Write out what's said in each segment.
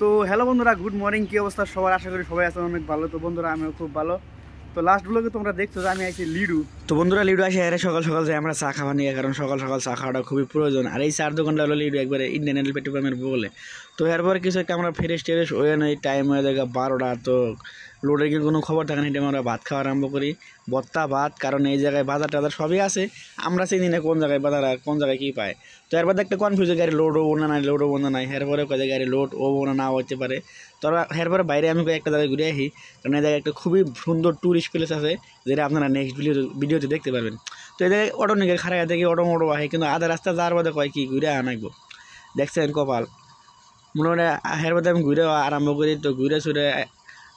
তো হ্যালো বন্ধুরা, good morning. কি অবস্থা সবার? আশা করি সবাই আছেন অনেক ভালো। তো বন্ধুরা, আমিও খুব ভালো। তো লাস্ট ব্লগে তোমরা দেখছো যে আমি আইছি লিডু। তো বন্ধুরা, লিডু আসে আরে সকাল সকাল যে আমরা চা খাওয়া নিয়ে, কারণ সকাল সকাল চা খাওয়াটা খুবই প্রয়োজন। আর এই চার দোকানটা হলো লিডু, একবারে ইন্ডিয়ান পেট্রোল পাম্পের বলে। তো এরপরে কিছু একটা আমরা ফ্রেশ টেরেশ হয়ে নেই, টাইম হয়ে যায় 12টা। তো লোডের কি কোনো খবর থাকে না, এটা আমরা ভাত খাওয়া আরম্ভ করি, বত্তা ভাত। কারণ এই জায়গায় বাজার টাজার সবই আছে, আমরা চিনি না কোন জায়গায় বাজার আর কোন জায়গায় কী পায়। তো এরপর একটা কনফিউজ, গাড়ি লোড হবো না নাই, লোড হবো না নাই। এরপরে কয়ে গাড়ি লোড হবো না নাও হতে পারে। তোরা এরপরে বাইরে আমি একটা জায়গায় ঘুরে আসি, কারণ এই জায়গায় একটা খুবই সুন্দর ট্যুরিস্ট প্লেস আছে, যেটা আপনারা নেক্সট ভিডিওতে দেখতে পারবেন। তো এই জায়গায় অটো নিয়ে খারাপ দেখি, অটো মোটো আহে, কিন্তু আধা রাস্তা যাওয়ার বাদে কয় কি ঘুরে আনাইবো। দেখছেন কপাল, মনে হয় হের বাদে আমি ঘুরে আরম্ভ করি। তো ঘুরে ছুড়ে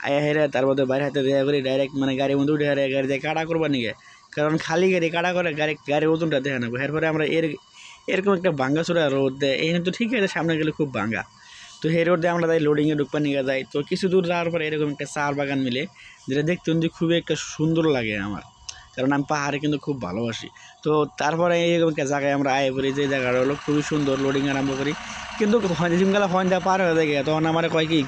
আয়া হেরে তার মধ্যে বাইরে হাতে দেওয়া করি, ডাইরেক্ট মানে গাড়ির মধ্যে উঠে হারে গাড়ি দিয়ে কাটা করবার নিগে। কারণ খালি গাড়ি কাটা করে গাড়ির ওজনটা দেখে নেবো। এরপরে আমরা এরকম একটা ভাঙ্গা চোরা রোড দেয়, এই তো ঠিক আছে, সামনে গেলে খুব ভাঙ্গা। তো সেই রোড দিয়ে আমরা যাই, লোডিংয়ে ঢুকবার নিয়ে যাই। তো কিছু দূর যাওয়ার পরে এরকম একটা চার বাগান মিলে, যেটা দেখতে কিন্তু খুবই একটা সুন্দর লাগে আমার, কারণ আমি পাহাড়ে কিন্তু খুব ভালোবাসি। তো তারপরে এরকম একটা জায়গায় আমরা আয় করি, যে জায়গাটা হলো খুবই সুন্দর। লোডিং আরম্ভ করি, কিন্তু জিমগালা হয়ন্দা পার হয়ে যায়, তখন আমার কয় কি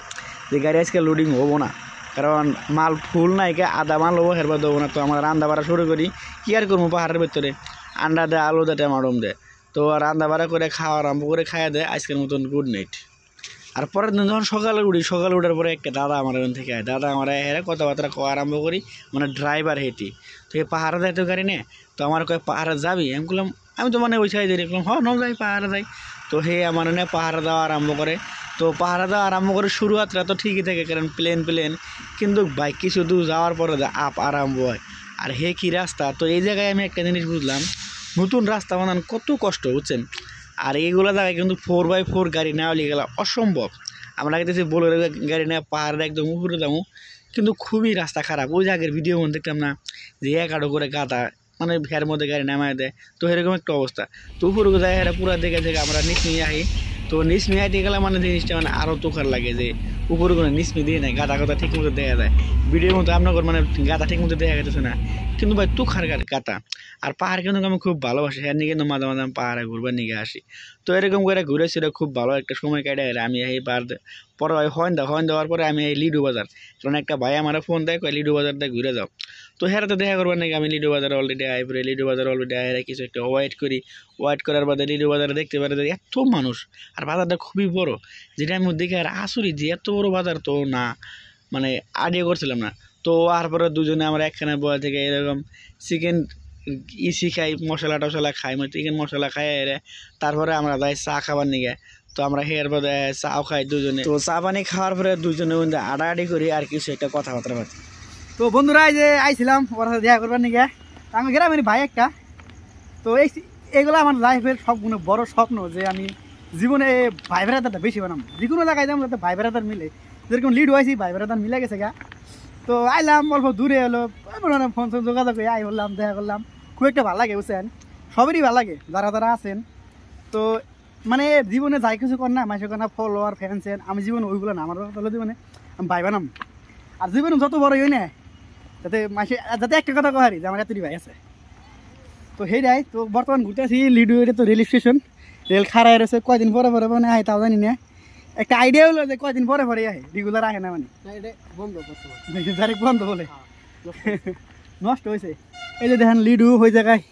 যে গাড়ি আজকে লোডিং হবো না, কারণ মাল ফুল নাই, আদা মাল হবো, হেরবার দেবো না। তো আমরা রান্না বাড়া শুরু করি, কি আর করবো পাহাড়ের ভিতরে, আন্ডা দেয়, আলু দেয়, টমাটম দেয়। তো রান্না বাড়া করে খাওয়া আরম্ভ করে খাইয়া দেয়। আজকের মতন গুড নাইট। আর পরের দিন যখন সকালে উঠার পরে একটা দাদা আমার ওখান থেকে আয়, দাদা আমরা হেরে কথাবার্তা কওয়া আরম্ভ করি, মানে ড্রাইভার হেঁটি। তো এই পাহাড়ে যাই তো গাড়ি নে, তো আমার কয় পাহাড়ে যাবি? আমি বললাম আমি তো মানে ওই সাইডে দেখলাম, ন যাই পাহাড়ে যাই। তো হে আমার নে পাহাড়ে যাওয়া আরম্ভ করে। তো পাহাড়ে যাওয়া আরম্ভ করে শুরুয়াতটা তো ঠিকই থাকে, কারণ প্লেন, কিন্তু বাইক কিছু দূর যাওয়ার পরে আপ আরম্ভ হয়। আর হে কি রাস্তা! তো এই জায়গায় আমি একটা জিনিস বুঝলাম, নতুন রাস্তা বানান কত কষ্ট, বুঝছেন। আর এইগুলো জায়গায় কিন্তু 4x4 গাড়ি না হলে গেলা অসম্ভব। আমরা গেছি বোলেরো গাড়ি নিয়ে পাহাড়ের একদম উপরে যাবো, কিন্তু খুবই রাস্তা খারাপ। ওই জায়গার ভিডিও মধ্যে দেখতাম না যে একাডো করে গাদা, মানে ভের মধ্যে গাড়ি নামায় দেয়। তো এরকম একটা অবস্থা। তো উপরে যায় হেরা পুরা দেখে আমরা নিচ নিয়ে আসি। তো নিচ নিয়ে আইতে গেলে মানে জিনিসটা মানে আরও তোখার লাগে, যে উপরে কোনো নিচ দিয়ে নেয়, গাদা গাদা ঠিক মতো দেখা যায়। ভিডিওর মতো আপনার মানে গাদা ঠিক মতো দেখা যেতেছে না, কিন্তু ভাই তুখার গাতা। আর পাহাড় কিন্তু আমি খুব ভালোবাসি, হ্যাঁ নিয়ে কিন্তু মাঝে মাঝে আমি পাহাড়ে ঘুরবার নিয়ে আসি। তো এরকম করে ঘুরে ফিরে খুব ভালো একটা সময় কেটে গেলে আমি এই পাহাড় পরে হয়ন দেওয়ার পরে আমি এই লিডু বাজার, কারণ একটা ভাই আমার ফোন দেয়, কয় লিডু বাজার দিয়ে ঘুরে যাও। তো হেরাতে দেখা করবার নাকি আমি লিডু বাজার অলরেডি আই পড়ে, লিডু বাজার অলরেডি আয় কিছু একটা ওয়েট করার বাদে লিডু বাজারে দেখতে পারে যে এত মানুষ, আর বাজারটা খুবই বড়, যেটা আমি দেখে আর আচরিত যে এত বড় বাজার তো না, মানে আইডিয়া করছিলাম না। তো আর পরে দুজনে আমরা একখানে বয়া থেকে এরকম চিকেন খাই, মশলা টশলা খাই, মানে চিকেন মশলা খাই এরে। তারপরে আমরা যাই চা খাবার নিগে। তো আমরা হেয়ার পরে চাও খাই দুজনে। তো চা পানি খাওয়ার পরে দুজনে আডাআডি করি আর কিছু একটা কথাবার্তা পাতি। তো বন্ধুরা, এই যে আইছিলাম ওর সাথে দেখা করবার নিগে, আমি গ্রামের ভাই একটা। তো এইগুলো আমার লাইফের সবগুলো বড় স্বপ্ন, যে আমি জীবনে ভাই বেড়াদারটা বেশি বানাম, যে কোনো জায়গায় যাবো যাতে ভাই বেড়াদার মিলে। যেরকম লিড হয়েছি, ভাই বেড়াদার মিলে গেছে গা। তো আইলাম, অল্প দূরে হলো, ফোন যোগাযোগ করে আই বললাম, দেখা করলাম, খুব একটা ভালো লাগে, বুঝছেন। সবেরই ভালো লাগে যারা যারা আছেন। তো মানে জীবনে যাই কিছু কর না, মাসে কর না, ফলোয়ার ফ্যান, আমি জীবনে ওইগুলো না, আমার তাহলে জীবনে আমি ভাই বানাম। আর জীবনে যত বড় হই না, যাতে মাসে যাতে একটা কথা কহারি যে আমার এতটি ভাই আছে। তো সেইটাই। তো বর্তমান ঘুরতে আসি লিডু, এটা তো রেল স্টেশন, রেল খারাই রয়েছে, কয়দিন পরে পরে মানে আহে তাও জানি না। একটা আইডিয়া হলো যে কয়দিন পরে পরে আহে, রেগুলার আহে না, মানে ডাইরেক্ট বন্ধ বলে নষ্ট হয়েছে। এই যে দেখেন লিডু ওই জায়গায়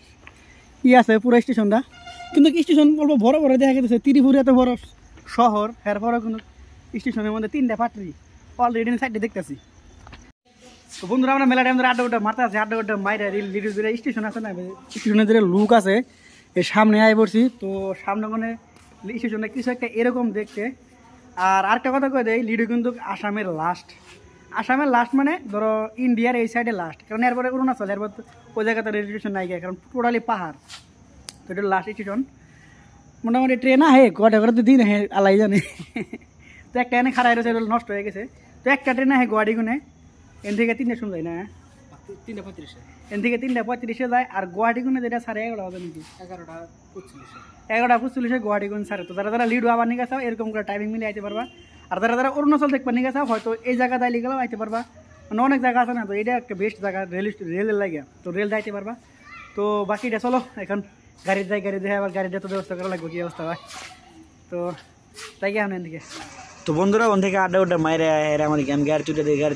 কি আছে পুরো স্টেশনটা, কিন্তু স্টেশন বলবো বড় বড় দেখা গেছে। ত্রিপুরা এত বড় শহর, এরপরে কিন্তু স্টেশনের মধ্যে 3টা পাটরি অলরেডি সাইডে দেখতেছি। তো বন্ধুরা, আমরা মেলা টাইম ধরে আড্ডা মারতে আছে, আড্ডা মাইরা লিডু স্টেশন আছে না, স্টেশনের যে লুক আছে এর সামনে আয় পড়ছি। তো সামনে মানে স্টেশনে কিছু একটা এরকম দেখতে। আর আরেকটা কথা কয়ে দেয়, লিডু কিন্তু আসামের লাস্ট মানে ধরো ইন্ডিয়ার এই সাইডে লাস্ট, কারণ এরপরে অরুণাচল, এরপর ওই জায়গাতে রেল স্টেশন নাই গিয়ে, কারণ টোটালি পাহাড়। তো এটা লাস্ট স্টেশন। মোটামুটি ট্রেন আহে কটা করে তো দিন আহে আলাই জানে। তো একটা এনে খারাপ রয়েছে, নষ্ট হয়ে গেছে। তো একটা ট্রেন আহে গুয়াহাটি গুনে, এন থেকে 3টা শুন যায় না, 3:35, এন থেকে 3:35 যায়। আর গুয়াহাটি গুনে যেটা 11:30 হবে নাকি, 11:45 গুয়াহাটি গুন সারে। তো যারা যারা লিডু আবার নিয়ে গেছাও, এরকম করে টাইমিং মিলে আইতে পারবা। আর যারা যারা অরুণাচল দেখবা নিয়ে গেছাও, হয়তো এই জায়গা দাইলে গেলেও আইতে পারবা, মানে অনেক জায়গা আছে না। তো এটা একটা বেস্ট জায়গা রেলের লাগে, তো রেল যাইতে পারবা। তো বাকিটা চলো এখন গাড়ি দেখে আবার গাড়িটা তো ব্যবস্থা করা লাগবে, কি অবস্থা হয়। তো তাই কি এখন এদিকে তো বন্ধুরা ওখান থেকে আড্ডা উড্ডা মাইরে হেরে আমার জ্ঞান গাড়ি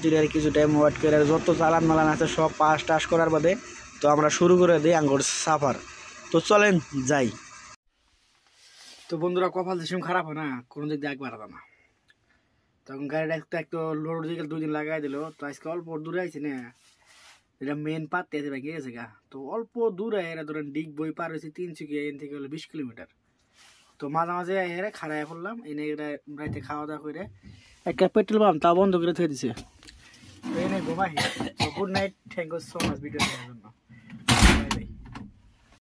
তুলে কিছু টাইম ওয়েট করে যত চালান মালান আছে সব পাস টাস করার বাদে তো আমরা শুরু করে দিই আঙ্গুর সাফার। তো চলেন যাই। তো বন্ধুরা কপাল যে খারাপ হয় না, কোনো দিক দিয়ে একবার না, তখন গাড়িটা একটু লোড দিকে 2 দিন লাগাই দিল। তো আজকে অল্প দূরে আইছি না, এটা মেন পাতে আছে ভাই গেছে গা। তো অল্প দূরে এরা ধরেন ডিগ বই পার হয়েছে 300 এন থেকে হলো 20 কিলোমিটার। তো মাঝে মাঝে হেরে খাড়াই পড়লাম, এনে রাইতে খাওয়া দাওয়া করে একটা পেট্রোল পাম্প তা বন্ধ করে থয়ে দিছে। এনে ঘুমাই। Good night, thank you so much video দেখার জন্য।